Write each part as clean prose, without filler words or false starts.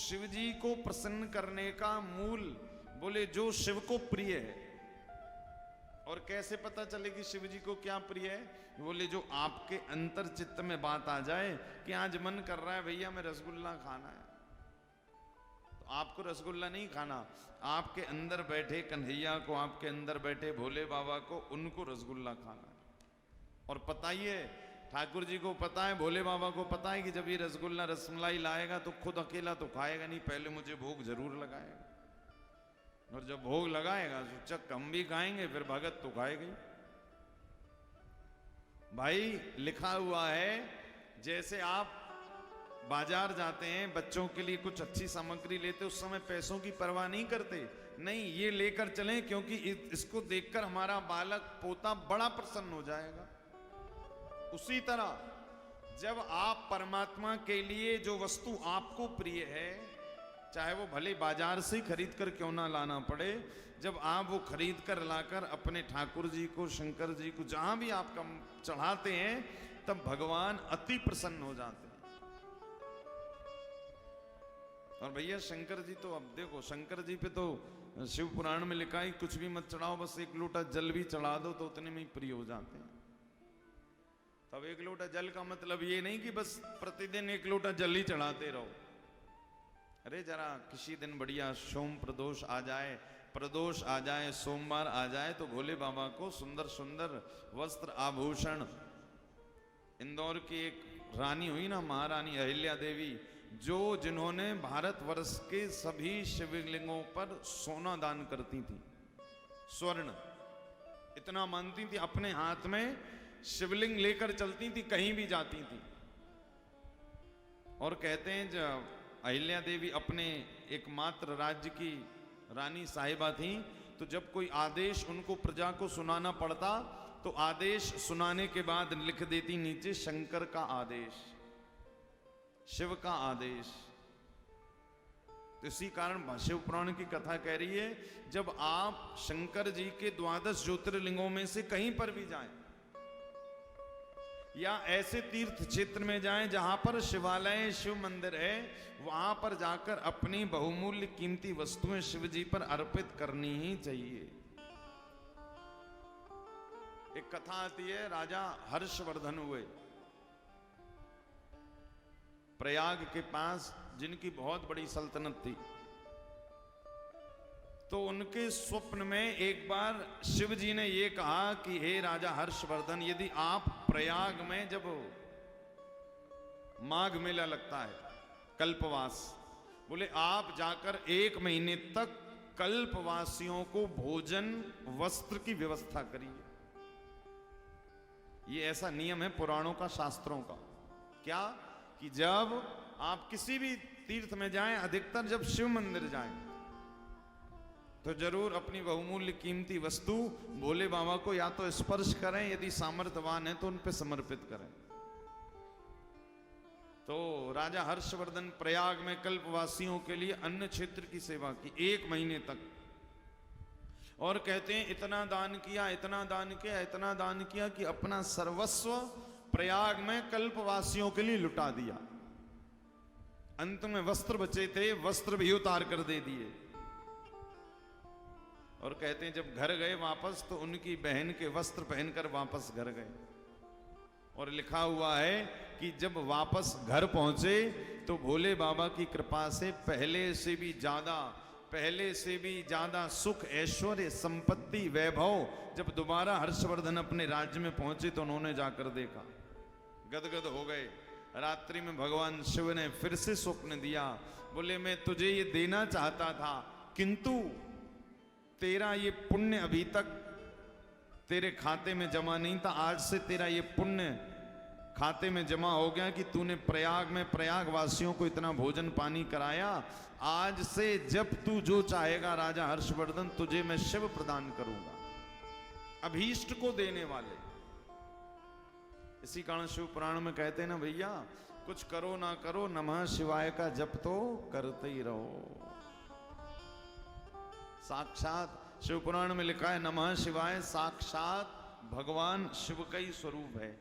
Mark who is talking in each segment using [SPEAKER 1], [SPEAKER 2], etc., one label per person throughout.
[SPEAKER 1] शिव जी को प्रसन्न करने का मूल, बोले जो शिव को प्रिय है। और कैसे पता चले कि शिव जी को क्या प्रिय है? बोले जो आपके अंतर चित्त में बात आ जाए कि आज मन कर रहा है भैया मैं रसगुल्ला खाना है, तो आपको रसगुल्ला नहीं खाना, आपके अंदर बैठे कन्हैया को, आपके अंदर बैठे भोले बाबा को, उनको रसगुल्ला खाना है। और पता ही है, ठाकुर जी को पता है, भोले बाबा को पता है कि जब ये रसगुल्ला रसमलाई लाएगा तो खुद अकेला तो खाएगा नहीं, पहले मुझे भोग जरूर लगाएगा, और जब भोग लगाएगा तो चक हम भी खाएंगे, फिर भगत तो खाएगा। भाई लिखा हुआ है, जैसे आप बाजार जाते हैं, बच्चों के लिए कुछ अच्छी सामग्री लेते, उस समय पैसों की परवाह नहीं करते, नहीं ये लेकर चलें क्योंकि इसको देखकर हमारा बालक पोता बड़ा प्रसन्न हो जाएगा। उसी तरह जब आप परमात्मा के लिए जो वस्तु आपको प्रिय है, चाहे वो भले बाजार से खरीद कर क्यों ना लाना पड़े, जब आप वो खरीद कर लाकर अपने ठाकुर जी को, शंकर जी को, जहां भी आप चढ़ाते हैं, तब भगवान अति प्रसन्न हो जाते हैं। और भैया शंकर जी तो, अब देखो शंकर जी पे तो शिव पुराण में लिखा है कुछ भी मत चढ़ाओ, बस एक लोटा जल भी चढ़ा दो तो उतने में ही प्रिय हो जाते हैं। तब एक लोटा जल का मतलब ये नहीं कि बस प्रतिदिन एक लोटा जल ही चढ़ाते रहो। अरे जरा किसी दिन बढ़िया सोम प्रदोष आ जाए, प्रदोष आ जाए, सोमवार आ जाए, तो भोले बाबा को सुंदर सुंदर वस्त्र आभूषण। इंदौर की एक रानी हुई ना, महारानी अहिल्या देवी, जो जिन्होंने भारतवर्ष के सभी शिवलिंगों पर सोना दान करती थी, स्वर्ण इतना मानती थी, अपने हाथ में शिवलिंग लेकर चलती थी, कहीं भी जाती थी। और कहते हैं जब अहिल्या देवी अपने एकमात्र राज्य की रानी साहिबा थी, तो जब कोई आदेश उनको प्रजा को सुनाना पड़ता, तो आदेश सुनाने के बाद लिख देती नीचे शंकर का आदेश, शिव का आदेश। तो इसी कारण शिव पुराण की कथा कह रही है, जब आप शंकर जी के 12 ज्योतिर्लिंगों में से कहीं पर भी जाएं, या ऐसे तीर्थ क्षेत्र में जाएं जहां पर शिवालय, शिव मंदिर है, वहां पर जाकर अपनी बहुमूल्य कीमती वस्तुएं शिव जी पर अर्पित करनी ही चाहिए। एक कथा आती है, राजा हर्षवर्धन हुए प्रयाग के पास, जिनकी बहुत बड़ी सल्तनत थी। तो उनके स्वप्न में एक बार शिव जी ने ये कहा कि हे राजा हर्षवर्धन, यदि आप प्रयाग में, जब माघ मेला लगता है, कल्पवास, बोले आप जाकर 1 महीने तक कल्पवासियों को भोजन वस्त्र की व्यवस्था करिए। ये ऐसा नियम है पुराणों का, शास्त्रों का। क्या कि जब आप किसी भी तीर्थ में जाएं, अधिकतर जब शिव मंदिर जाएं, तो जरूर अपनी बहुमूल्य कीमती वस्तु भोले बाबा को या तो स्पर्श करें, यदि सामर्थ्यवान है तो उन पे समर्पित करें। तो राजा हर्षवर्धन प्रयाग में कल्पवासियों के लिए अन्न क्षेत्र की सेवा की 1 महीने तक, और कहते हैं इतना दान किया, इतना दान किया, इतना दान किया कि अपना सर्वस्व प्रयाग में कल्पवासियों के लिए लुटा दिया। अंत में वस्त्र बचे थे, वस्त्र भी उतार कर दे दिए। और कहते हैं जब घर गए वापस, तो उनकी बहन के वस्त्र पहनकर वापस घर गए। और लिखा हुआ है कि जब वापस घर पहुंचे, तो भोले बाबा की कृपा से पहले से भी ज्यादा सुख, ऐश्वर्य, संपत्ति, वैभव, जब दोबारा हर्षवर्धन अपने राज्य में पहुंचे तो उन्होंने जाकर देखा, गदगद हो गए। रात्रि में भगवान शिव ने फिर से स्वप्न दिया, बोले मैं तुझे ये देना चाहता था, किंतु तेरा ये पुण्य अभी तक तेरे खाते में जमा नहीं था, आज से तेरा ये पुण्य खाते में जमा हो गया कि तूने प्रयाग में प्रयागवासियों को इतना भोजन पानी कराया। आज से जब तू जो चाहेगा राजा हर्षवर्धन, तुझे मैं शिव प्रदान करूंगा, अभीष्ट को देने वाले। इसी कारण शिव पुराण में कहते हैं ना भैया, कुछ करो ना करो, नमः शिवाय का जप तो करते ही रहो। साक्षात शिव पुराण में लिखा है, नमः शिवाय साक्षात भगवान शिव का ही स्वरूप है।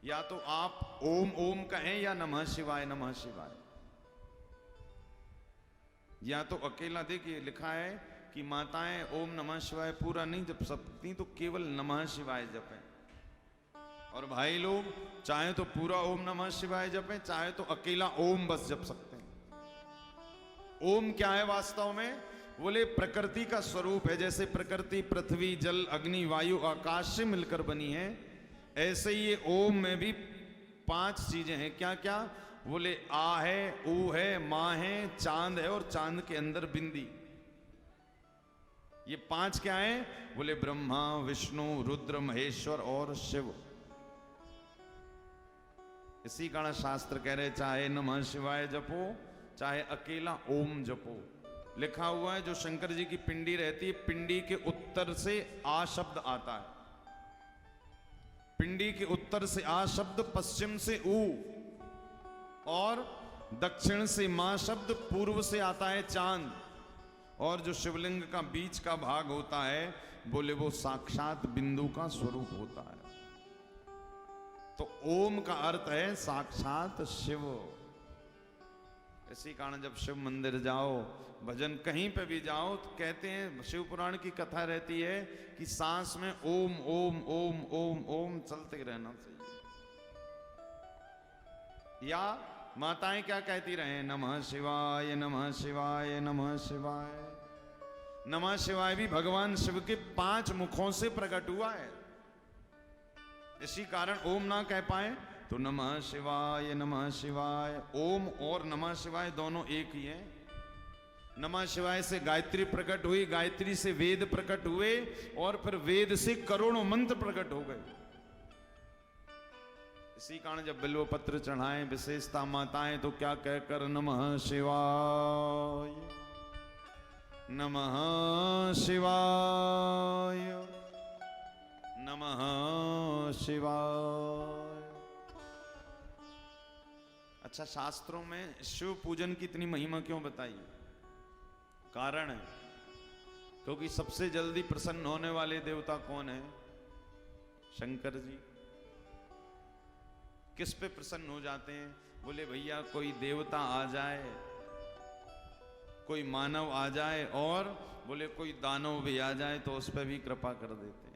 [SPEAKER 1] या तो आप ओम ओम कहें या नमः शिवाय नमः शिवाय। या तो अकेला, देखिए लिखा है कि माताएं ओम नमः शिवाय पूरा नहीं जप सकती तो केवल नमः शिवाय जपें, और भाई लोग चाहे तो पूरा ओम नमः शिवाय जपें, चाहे तो अकेला ओम बस जप सकते हैं। ओम क्या है वास्तव में? बोले प्रकृति का स्वरूप है। जैसे प्रकृति पृथ्वी जल अग्नि वायु आकाश से मिलकर बनी है, ऐसे ही ये ओम में भी 5 चीजें हैं। क्या क्या? बोले आ है, ऊ है, मां है, चांद है और चांद के अंदर बिंदी। ये 5 क्या है? बोले ब्रह्मा विष्णु रुद्र महेश्वर और शिव। इसी कारण शास्त्र कह रहे चाहे नमः शिवाय जपो चाहे अकेला ओम जपो। लिखा हुआ है जो शंकर जी की पिंडी रहती है, पिंडी के उत्तर से आ शब्द आता है, पिंडी के उत्तर से आ शब्द, पश्चिम से ऊ, और दक्षिण से मां शब्द, पूर्व से आता है चांद, और जो शिवलिंग का बीच का भाग होता है बोले वो साक्षात बिंदु का स्वरूप होता है। तो ओम का अर्थ है साक्षात शिव। इसी कारण जब शिव मंदिर जाओ, भजन कहीं पे भी जाओ तो कहते हैं, शिव पुराण की कथा रहती है कि सांस में ओम ओम ओम ओम ओम चलते रहना चाहिए। या माताएं क्या कहती रहे? नमः शिवाय नमः शिवाय नमः शिवाय। नमः शिवाय भी भगवान शिव के 5 मुखों से प्रकट हुआ है। इसी कारण ओम ना कह पाए तो नमः शिवाय नमः शिवाय। ओम और नमः शिवाय दोनों एक ही है। नमः शिवाय से गायत्री प्रकट हुई, गायत्री से वेद प्रकट हुए, और फिर वेद से करोड़ों मंत्र प्रकट हो गए। इसी कारण जब बिल्व पत्र चढ़ाएं विशेषता माताएं तो क्या कहकर नमः शिवाय नमः शिवाय नमः शिवाय। अच्छा, शास्त्रों में शिव पूजन की इतनी महिमा क्यों बताई? कारण है क्योंकि सबसे जल्दी प्रसन्न होने वाले देवता कौन है? शंकर जी। किस पे प्रसन्न हो जाते हैं? बोले भैया कोई देवता आ जाए, कोई मानव आ जाए, और बोले कोई दानव भी आ जाए तो उस पर भी कृपा कर देते हैं।